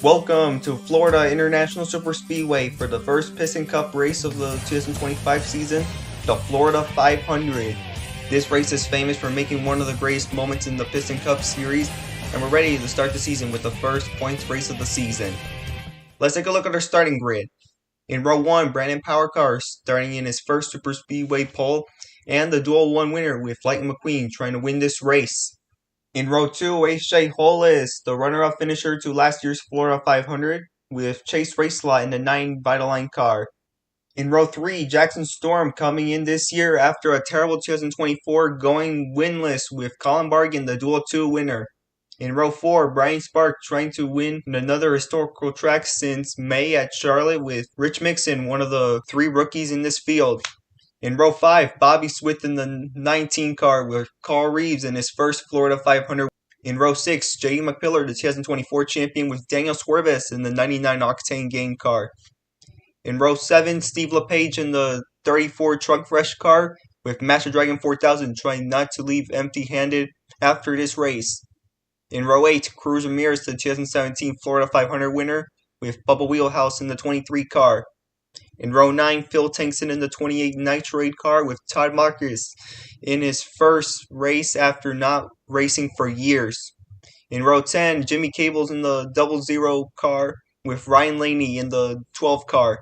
Welcome to Florida International Super Speedway for the first Piston Cup race of the 2025 season, the Florida 500. This race is famous for making one of the greatest moments in the Piston Cup series, and we're ready to start the season with the first points race of the season. Let's take a look at our starting grid. In row 1, Brandon Powercar starting in his first Super Speedway pole, and the Duel 1 winner with Lightning McQueen trying to win this race. In row 2, AJ Hollis, the runner-up finisher to last year's Florida 500, with Chase Racelot in the 9 Vitaline car. In row 3, Jackson Storm coming in this year after a terrible 2024 going winless with Colin Bargan, the Duel 2 winner. In row 4, Brian Spark trying to win another historical track since May at Charlotte with Rich Mixon, one of the 3 rookies in this field. In row 5, Bobby Swift in the 19 car with Carl Reeves in his first Florida 500. In row 6, J.D. McPillar, the 2024 champion, with Daniel Swerves in the 99 Octane Game car. In row 7, Steve LePage in the 34 Truck Fresh car with Master Dragon 4000 trying not to leave empty-handed after this race. In row 8, Cruz Ramirez, the 2017 Florida 500 winner, with Bubba Wheelhouse in the 23 car. In row 9, Phil Tankson in the 28 Nitrate car with Todd Marcus in his first race after not racing for years. In row 10, Jimmy Cables in the 00 car with Ryan Laney in the 12 car.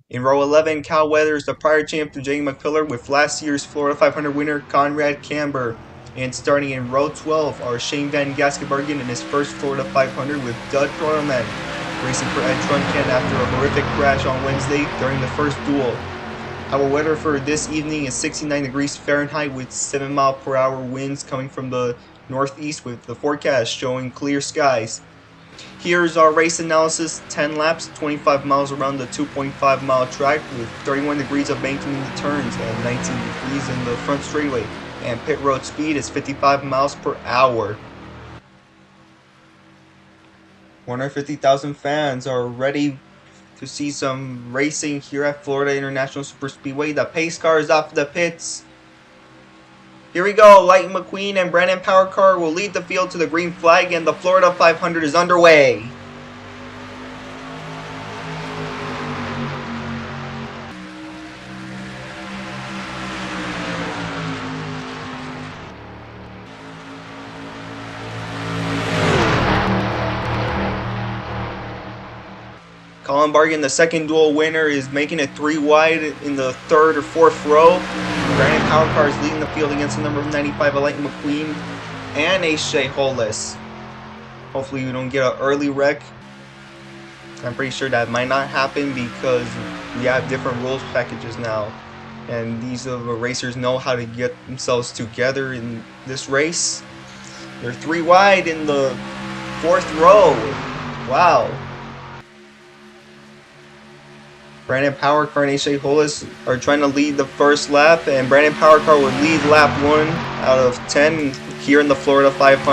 In row 11, Cal Weathers, the prior champ to J.D. McPillar with last year's Florida 500 winner Conrad Camber. And starting in row 12 are Shane Van Gaskenbergen in his first Florida 500 with Doug Trottleman, racing for Ed Trunken after a horrific crash on Wednesday during the first duel. Our weather for this evening is 69 degrees Fahrenheit with 7-mile-per-hour winds coming from the northeast, with the forecast showing clear skies. Here's our race analysis: 10 laps, 25 miles around the 2.5-mile track with 31 degrees of banking in the turns and 19 degrees in the front straightaway, and pit road speed is 55 miles per hour. 150,000 fans are ready to see some racing here at Florida International Super Speedway. The pace car is off the pits. Here we go. Lightning McQueen and Brandon Powercar will lead the field to the green flag, and the Florida 500 is underway. Colin Bargan, the second duel winner, is making it 3 wide in the 3rd or 4th row. Brandon Powercar is leading the field against the number 95 Lightning McQueen and AJ Hollis. Hopefully we don't get an early wreck. I'm pretty sure that might not happen because we have different rules packages now. And these racers know how to get themselves together in this race. They're 3 wide in the 4th row. Wow. Brandon Powercar and AJ Hollis are trying to lead the first lap, and Brandon Powercar will lead lap 1 out of 10 here in the Florida 500.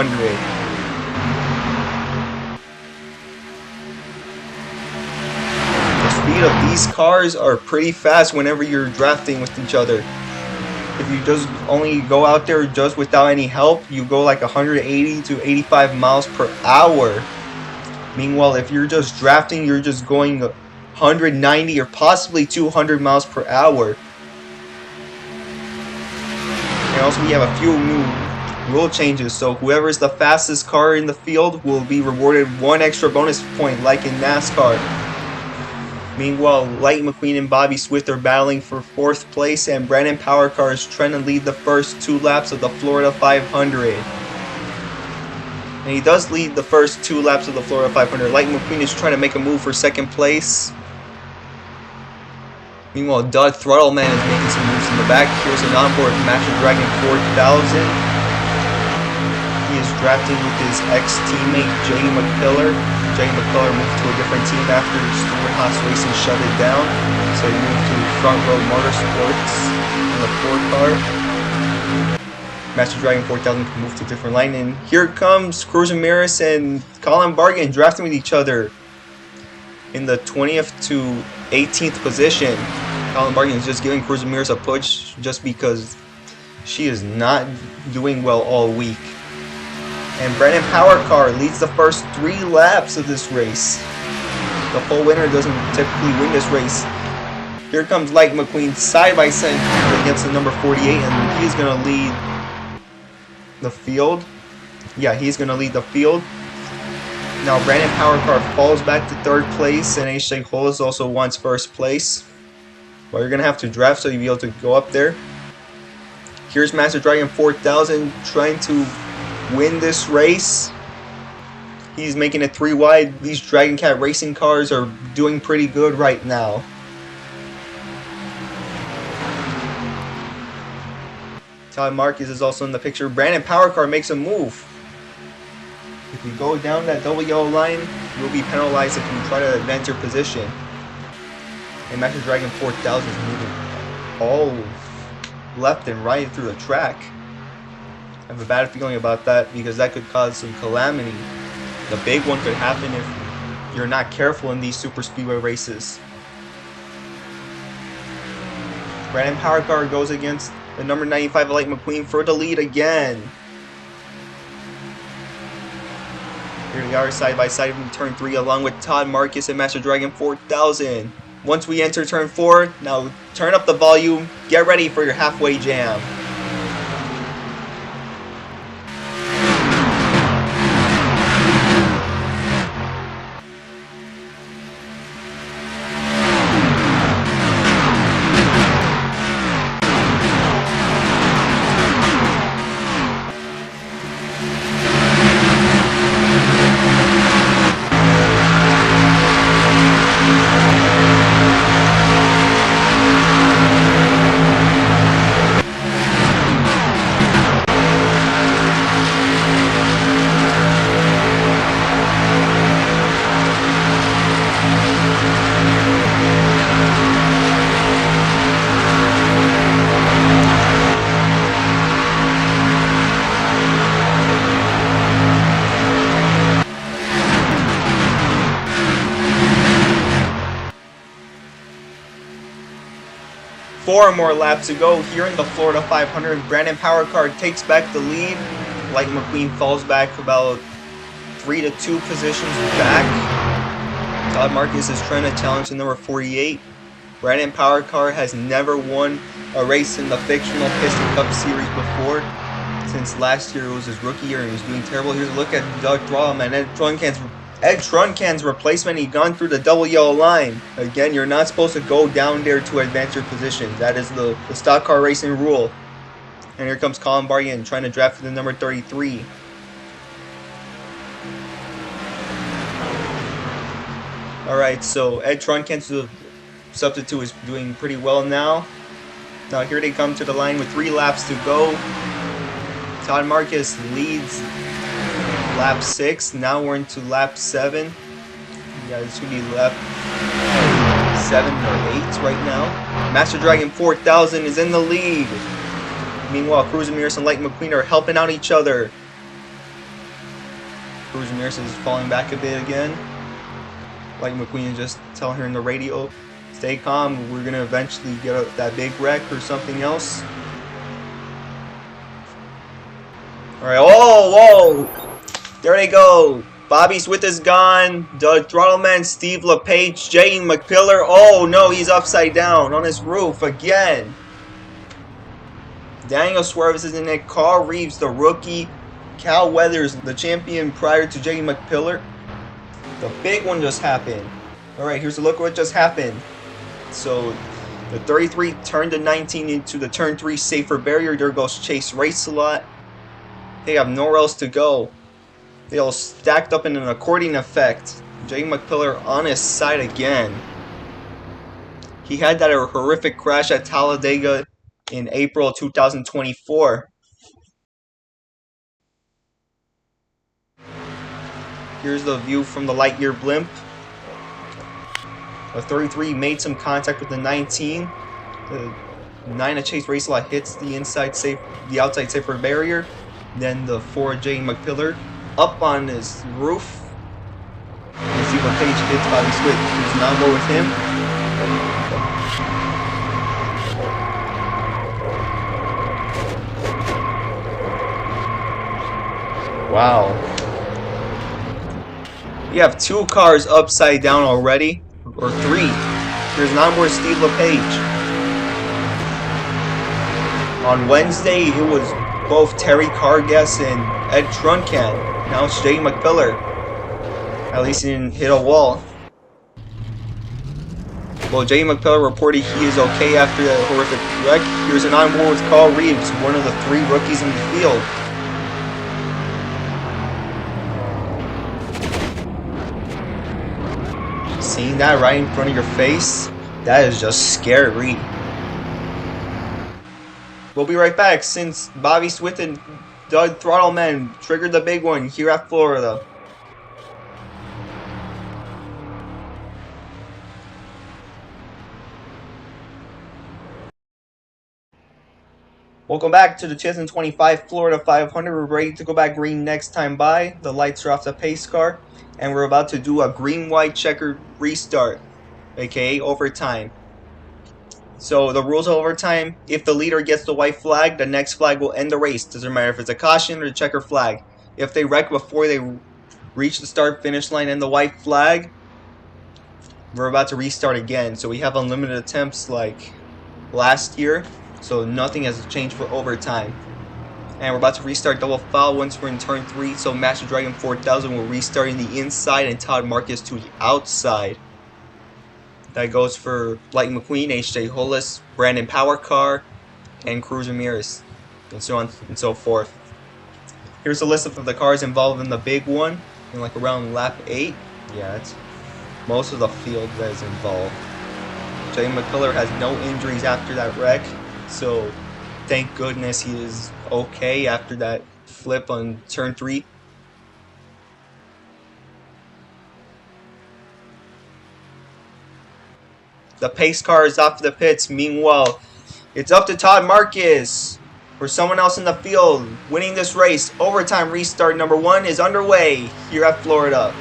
The speed of these cars are pretty fast whenever you're drafting with each other. If you just only go out there just without any help, you go like 180 to 85 miles per hour. Meanwhile, if you're just drafting, you're just going 190 or possibly 200 miles per hour. And also we have a few new rule changes, so whoever is the fastest car in the field will be rewarded 1 extra bonus point like in NASCAR. Meanwhile, Lightning McQueen and Bobby Swift are battling for 4th place, and Brandon Powercar is trying to lead the first 2 laps of the Florida 500. And he does lead the first 2 laps of the Florida 500. Lightning McQueen is trying to make a move for 2nd place. Meanwhile, Doug Throttleman is making some moves in the back. Here's an onboard Master Dragon 4000. He is drafting with his ex-teammate J.D. McPillar. J.D. McPillar moved to a different team after Stuart Haas Racing shut it down. So he moved to Front Row Motorsports in the 4 car. Master Dragon 4000 can move to a different line. And here comes Cruz Ramirez and Colin Bargan drafting with each other in the 20th to 18th position. Colin Bargan is just giving Cruz Ramirez a push just because she is not doing well all week. And Brandon Powercar leads the first 3 laps of this race. The full winner doesn't typically win this race. Here comes Lightning McQueen side by side against the number 48, and he's going to lead the field. Yeah, he's going to lead the field. Now Brandon Powercar falls back to 3rd place, and AJ Hollis also wants 1st place. Well, you're going to have to draft so you'll be able to go up there. Here's Master Dragon 4000 trying to win this race. He's making it 3 wide. These Dragon Cat racing cars are doing pretty good right now. Todd Marquez is also in the picture. Brandon Powercar makes a move. If you go down that double yellow line, you'll be penalized if you try to advance your position. And Master Dragon 4000 is moving all left and right through the track. I have a bad feeling about that because that could cause some calamity. The big one could happen if you're not careful in these super speedway races. Brandon Powercar goes against the number 95 Light McQueen for the lead again. Here we are side by side in turn 3 along with Todd Marquez and Master Dragon 4000. Once we enter turn 4, now turn up the volume, get ready for your halfway jam. Four more laps to go here in the Florida 500. Brandon Powercar takes back the lead. Light McQueen falls back about 3 to 2 positions back. Todd Marquez is trying to challenge the number 48. Brandon Powercar has never won a race in the Fictional Piston Cup Series before. Since last year it was his rookie year and he was doing terrible. Here's a look at Doug Thrallman, Ed Truncan's replacement. He gone through the double yellow line. Again, you're not supposed to go down there to advance your position. That is the stock car racing rule. And here comes Colin Baryan trying to draft for the number 33. Alright, so Ed Truncan's substitute is doing pretty well now. Now here they come to the line with 3 laps to go. Todd Marquez leads lap 6. Now we're into lap 7. Yeah, this should be lap 7 or 8 right now. Master Dragon 4000 is in the lead. Meanwhile, Cruz Ramirez and Light McQueen are helping out each other. Cruz Ramirez is falling back a bit again. Light McQueen is just telling her in the radio, stay calm, we're going to eventually get that big wreck or something else. Alright, oh, whoa! There they go. Bobby's with his gun. The Throttleman, Steve LePage, Jay McPillar. Oh no, he's upside down on his roof again. Daniel Suarez is in it. Carl Reeves, the rookie. Cal Weathers, the champion prior to Jay McPillar. The big one just happened. Alright, here's a look at what just happened. So, the 33 turned the 19 into the turn 3 safer barrier. There goes Chase Race-A-Lot. They have nowhere else to go. They all stacked up in an accordion effect. Jay McPillar on his side again. He had that horrific crash at Talladega in April 2024. Here's the view from the Lightyear blimp. The 33 made some contact with the 19. The 9 of Chase Race-A-Lot hits the outside safer barrier. Then the 4 Jay McPillar up on his roof. You see what Page hits Bobby Swift. There's an onboard with him. Wow. We have 2 cars upside down already. Or 3. Here's an onboard Steve LePage. On Wednesday, it was both Terry Carguess and Ed Truncan. Now it's Jay McPiller. At least he didn't hit a wall. Well, Jay McPiller reported he is okay after that horrific wreck. Here's an onboard with Carl Reeves, one of the 3 rookies in the field. Seeing that right in front of your face, that is just scary. We'll be right back since Bobby Swift and Doug Throttleman triggered the big one here at Florida. Welcome back to the 2025 Florida 500. We're ready to go back green next time by. The lights are off the pace car, and we're about to do a green-white checkered restart, aka overtime. So the rules of overtime: if the leader gets the white flag, the next flag will end the race. Doesn't matter if it's a caution or a checker flag. If they wreck before they reach the start-finish line and the white flag, we're about to restart again. So we have unlimited attempts like last year. So nothing has changed for overtime. And we're about to restart double foul once we're in turn 3. So Master Dragon 4000 will restart in the inside and Todd Marcus to the outside. That goes for Lightning McQueen, H.J. Hollis, Brandon Powercar, and Cruz Ramirez, and so on and so forth. Here's a list of the cars involved in the big one, in like around lap 8. Yeah, it's most of the field that is involved. Jay McCullough has no injuries after that wreck, so thank goodness he is okay after that flip on turn 3. The pace car is off the pits. Meanwhile, it's up to Todd Marcus or someone else in the field winning this race. Overtime restart number 1 is underway here at Florida.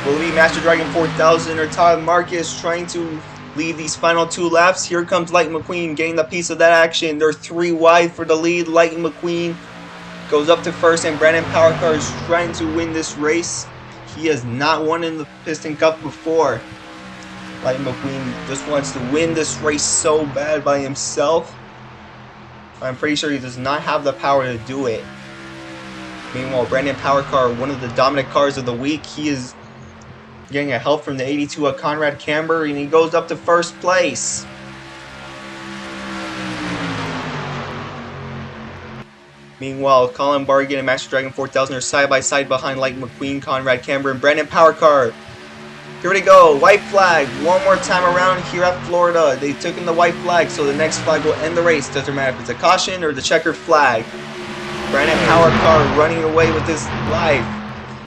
Will it be Master Dragon 4000 or Todd Marcus trying to lead these final 2 laps? Here comes Lightning McQueen getting the piece of that action. They're 3 wide for the lead. Lightning McQueen goes up to first, and Brandon Powercar is trying to win this race. He has not won in the Piston Cup before. Lightning McQueen just wants to win this race so bad by himself. I'm pretty sure he does not have the power to do it. Meanwhile, Brandon Powercar, one of the dominant cars of the week, he is getting a help from the 82 of Conrad Camber, and he goes up to first place. Meanwhile, Colin Bargan and Master Dragon 4000 are side by side behind Lightning McQueen, Conrad Camber, and Brandon Powercar. Here we go, white flag, one more time around here at Florida. They took in the white flag, so the next flag will end the race. Doesn't matter if it's a caution or the checkered flag. Brandon Powercar running away with his life.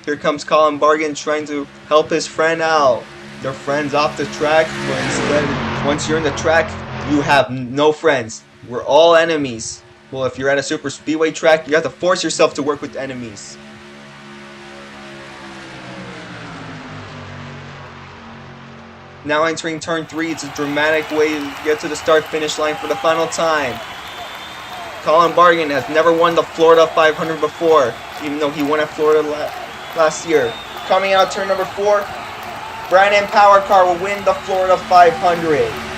Here comes Colin Bargan trying to help his friend out. Their friends off the track, but instead, once you're in the track, you have no friends. We're all enemies. Well, if you're at a super speedway track, you have to force yourself to work with enemies. Now entering turn 3, it's a dramatic way to get to the start-finish line for the final time. Colin Bargan has never won the Florida 500 before, even though he won at Florida last year. Coming out turn number 4, Brandon Powercar will win the Florida 500.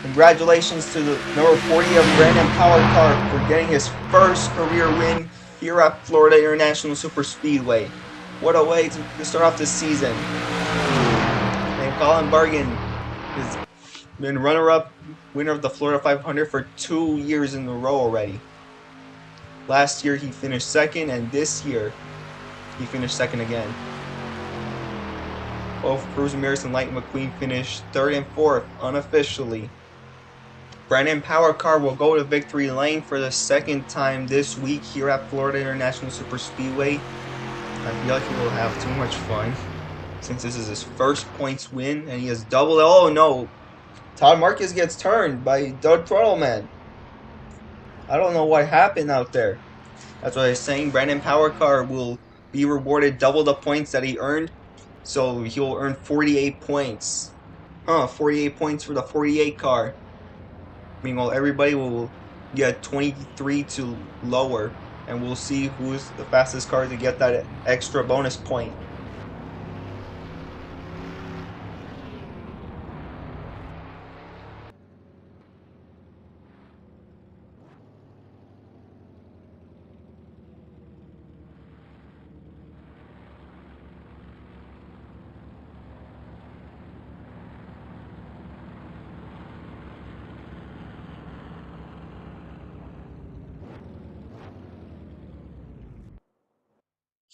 Congratulations to the number 40 of Brandon Powercar for getting his first career win here at Florida International Super Speedway. What a way to start off this season. And Colin Bargan has been runner-up winner of the Florida 500 for 2 years in a row already. Last year he finished second, and this year he finished second again. Both Cruz Ramirez and Lightning McQueen finished 3rd and 4th unofficially. Brandon Powercar will go to victory lane for the 2nd time this week here at Florida International Super Speedway. I feel like he will have too much fun since this is his first points win, and he has doubled. Oh no, Todd Marcus gets turned by Doug Throttleman. I don't know what happened out there. That's what I was saying. Brandon Powercar will be rewarded double the points that he earned So he'll earn 48 points. 48 points for the 48 car. Meanwhile, everybody will get 23 to lower, and we'll see who's the fastest car to get that extra bonus point.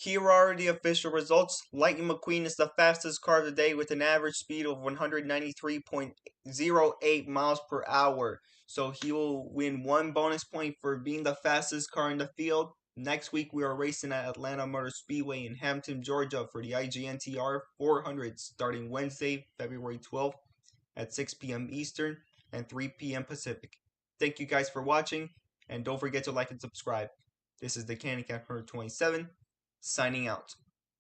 Here are the official results. Lightning McQueen is the fastest car of the day with an average speed of 193.08 miles per hour. So he will win 1 bonus point for being the fastest car in the field. Next week we are racing at Atlanta Motor Speedway in Hampton, Georgia for the IGNTR 400 starting Wednesday, February 12th at 6 p.m. Eastern and 3 p.m. Pacific. Thank you guys for watching, and don't forget to like and subscribe. This is the Candy Cat 127 signing out.